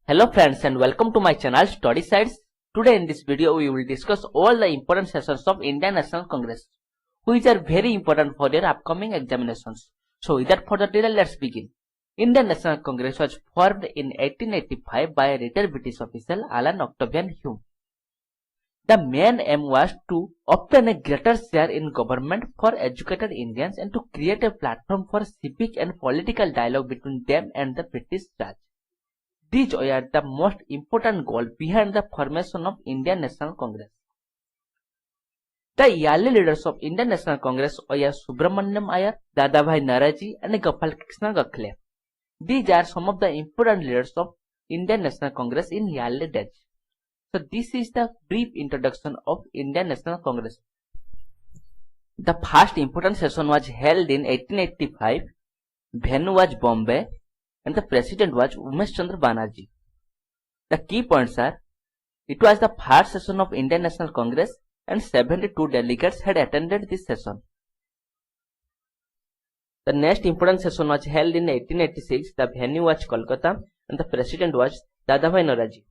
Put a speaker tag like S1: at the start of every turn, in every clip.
S1: Hello friends and welcome to my channel Study Sites. Today in this video we will discuss all the important sessions of Indian National Congress, which are very important for your upcoming examinations. So without further delay, let's begin. Indian National Congress was formed in 1885 by a retired British official Alan Octavian Hume. The main aim was to obtain a greater share in government for educated Indians and to create a platform for civic and political dialogue between them and the British Raj. These were the most important goals behind the formation of Indian National Congress. The early leaders of Indian National Congress were Subramaniam Iyer, Dadabhai Naoroji and Gopal Krishna Gokhale. These are some of the important leaders of Indian National Congress in early days. So this is the brief introduction of Indian National Congress. The first important session was held in 1885. Venue was Bombay and the president was Umesh Chandra Banerjee. The key points are, it was the first session of Indian National Congress and 72 delegates had attended this session. The next important session was held in 1886. The venue was Kolkata and the president was Dadabhai Naoroji.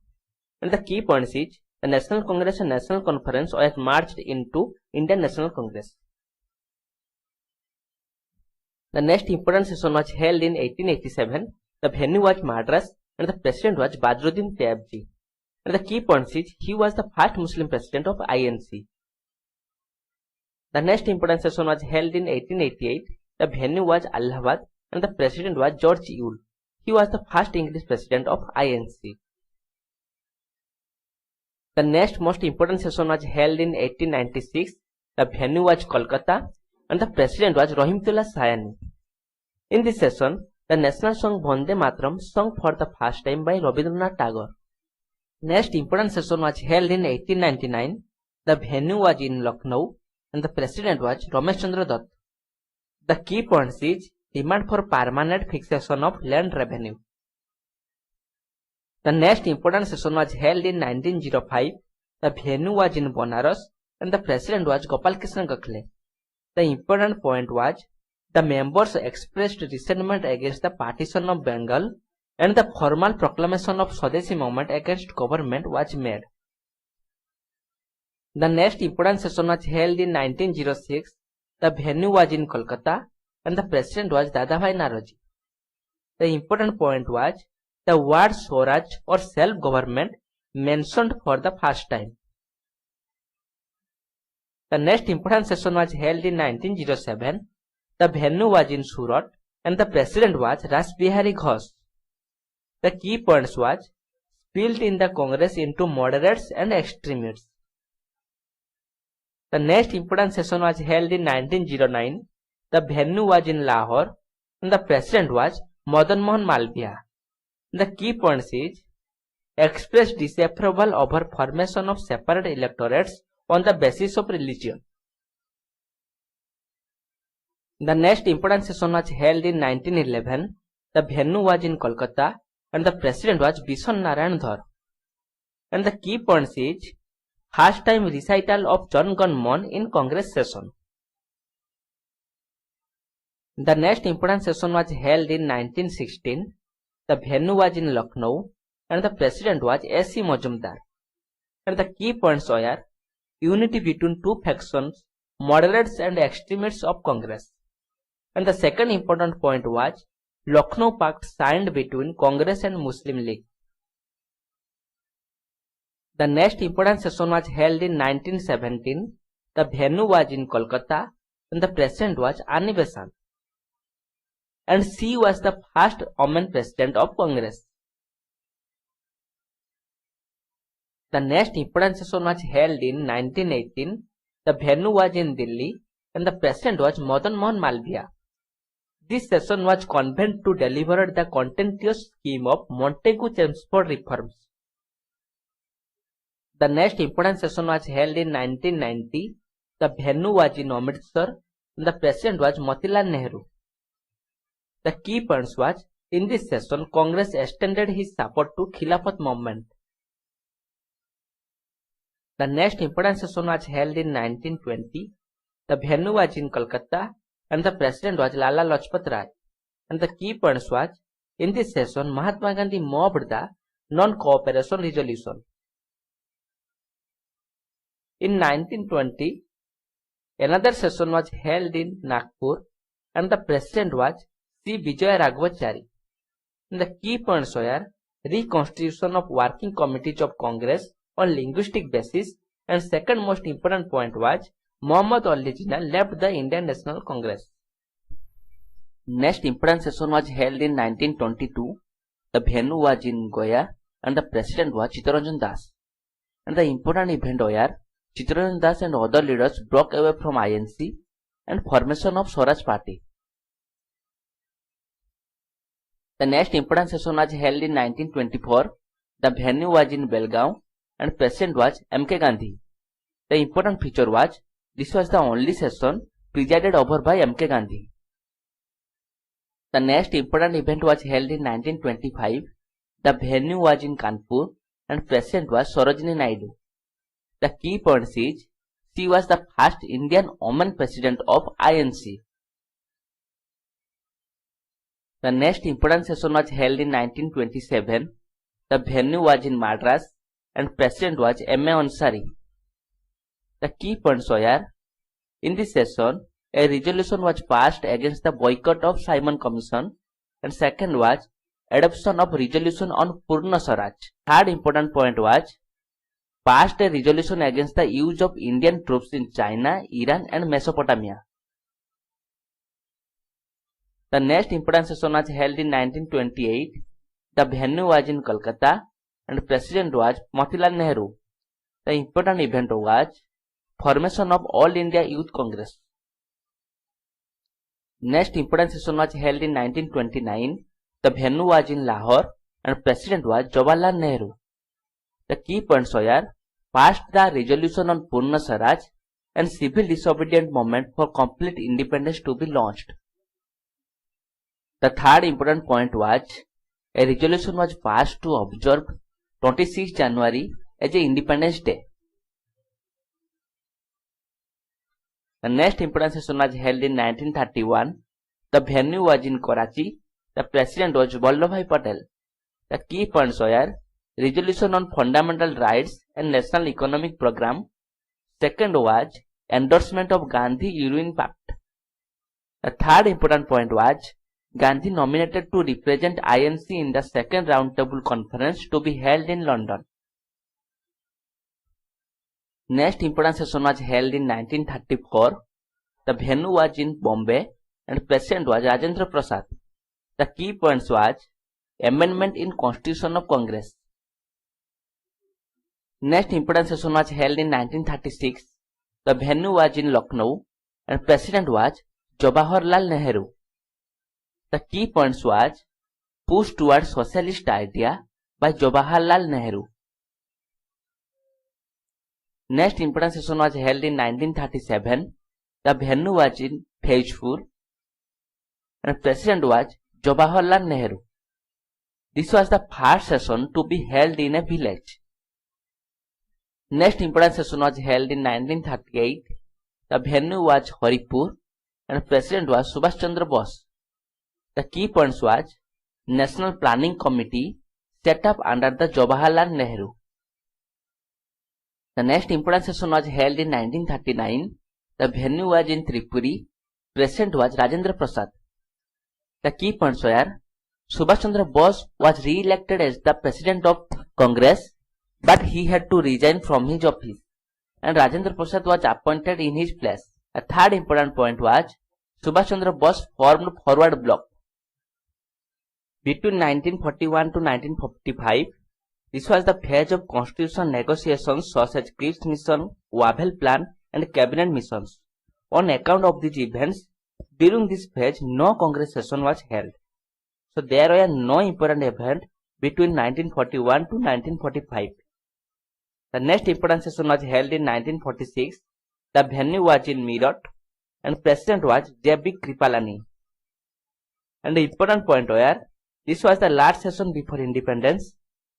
S1: And the key points is, the National Congress and National Conference were merged into Indian National Congress. The next important session was held in 1887. The venue was Madras and the president was Badruddin Tayebji. And the key points is, he was the first Muslim president of INC. The next important session was held in 1888. The venue was Allahabad and the president was George Yule. He was the first English president of INC. The next most important session was held in 1896. The venue was Kolkata and the president was Rahimtullah Sayani. In this session, the national song Vande Mataram sung for the first time by Rabindranath Tagore. Next important session was held in 1899. The venue was in Lucknow and the president was Ramesh Chandra Dutt. The key points is, demand for permanent fixation of land revenue. The next important session was held in 1905. The venue was in Banaras and the president was Gopal Krishna Gokhale. The important point was, the members expressed resentment against the partition of Bengal and the formal proclamation of Swadeshi movement against government was made. The next important session was held in 1906. The venue was in Kolkata and the president was Dadabhai Naoroji. The important point was, the word Swaraj or self-government mentioned for the first time. The next important session was held in 1907. The venue was in Surat and the president was Ras Bihari Ghosh. The key points was, split in the Congress into moderates and extremists. The next important session was held in 1909. The venue was in Lahore and the president was Madan Mohan Malviya. The key points is, expressed disapproval over formation of separate electorates on the basis of religion. The next important session was held in 1911. The venue was in Kolkata and the president was Bishan Narayan Dhar. And the key points is, first time recital of Jan Gan Man in Congress session. The next important session was held in 1916. The venue was in Lucknow and the president was A.C. Majumdar. And the key points were, unity between two factions, moderates and extremists of Congress. And the second important point was, Lucknow Pact signed between Congress and Muslim League. The next important session was held in 1917. The venue was in Kolkata and the president was Ani Besant. And she was the first woman president of Congress. The next important session was held in 1918. The venue was in Delhi and the president was Madan Mohan Malviya. This session was convened to deliver the contentious scheme of Montagu-Chelmsford reforms. The next important session was held in 1990. The venue was in Amritsar and the president was Motilal Nehru. The key points was, in this session, Congress extended his support to Khilafat movement. The next important session was held in 1920. The venue was in Kolkata and the president was Lala Lajpat Rai. And the key points was, in this session, Mahatma Gandhi mobbed the Non-Cooperation Resolution. In 1920, another session was held in Nagpur and the president was C. Vijaya Raghavachari. The key points were reconstitution of working committees of Congress on linguistic basis, and second most important point was Muhammad Ali Jinnah left the Indian National Congress. Next important session was held in 1922. The venue was in Goa and the president was Chittaranjan Das. And the important event were Chittaranjan Das and other leaders broke away from INC and formation of Swaraj Party. The next important session was held in 1924. The venue was in Belgaum and president was M.K. Gandhi. The important feature was this was the only session presided over by M.K. Gandhi. The next important event was held in 1925. The venue was in Kanpur and president was Sarojini Naidu. The key points is she was the first Indian woman president of INC. The next important session was held in 1927. The venue was in Madras and president was M.A. Ansari. The key points were, in this session, a resolution was passed against the boycott of Simon Commission, and second was adoption of resolution on Purna Swaraj. Third important point was passed a resolution against the use of Indian troops in China, Iran and Mesopotamia. The next important session was held in 1928. The venue was in Kolkata and president was Motilal Nehru. The important event was formation of All India Youth Congress. Next important session was held in 1929. The venue was in Lahore and president was Jawaharlal Nehru. The key points were passed the resolution on Purna Swaraj and civil disobedient movement for complete independence to be launched. The third important point was a resolution was passed to observe 26 January as a Independence Day. The next important session was held in 1931. The venue was in Karachi. The president was Vallabhbhai Patel. The key points were resolution on fundamental rights and national economic program. Second was endorsement of Gandhi-Irwin Pact. The third important point was Gandhi nominated to represent INC in the second roundtable conference to be held in London. Next important session was held in 1934. The venue was in Bombay and president was Rajendra Prasad. The key points was amendment in Constitution of Congress. Next important session was held in 1936. The venue was in Lucknow and president was Jawaharlal Nehru. The key points was push towards socialist idea by Jawaharlal Nehru. Next important session was held in 1937. The venue was in Faizpur and president was Jawaharlal Nehru. This was the first session to be held in a village. Next important session was held in 1938. The venue was Haripur and president was Subhash Chandra Bose. The key points was National Planning Committee set up under the Jawaharlal Nehru. The next important session was held in 1939. The venue was in Tripuri. President was Rajendra Prasad. The key points were Subhash Chandra Bose was re-elected as the President of Congress, but he had to resign from his office, and Rajendra Prasad was appointed in his place. A third important point was Subhash Chandra Bose formed Forward Bloc. Between 1941 to 1945, this was the phase of constitutional negotiations such as Cripps Mission, Wavell Plan and Cabinet missions. On account of these events, during this phase no Congress session was held. So there were no important events between 1941 to 1945. The next important session was held in 1946. The venue was in Meerut and president was J.B. Kripalani. And the important point were this was the last session before independence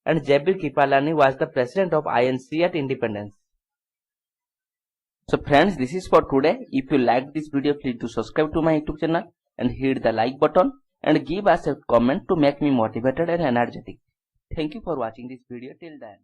S1: and J.B. Kripalani was the president of INC at independence. So friends, this is for today. If you liked this video, please do subscribe to my YouTube channel and hit the like button and give us a comment to make me motivated and energetic. Thank you for watching this video till the end.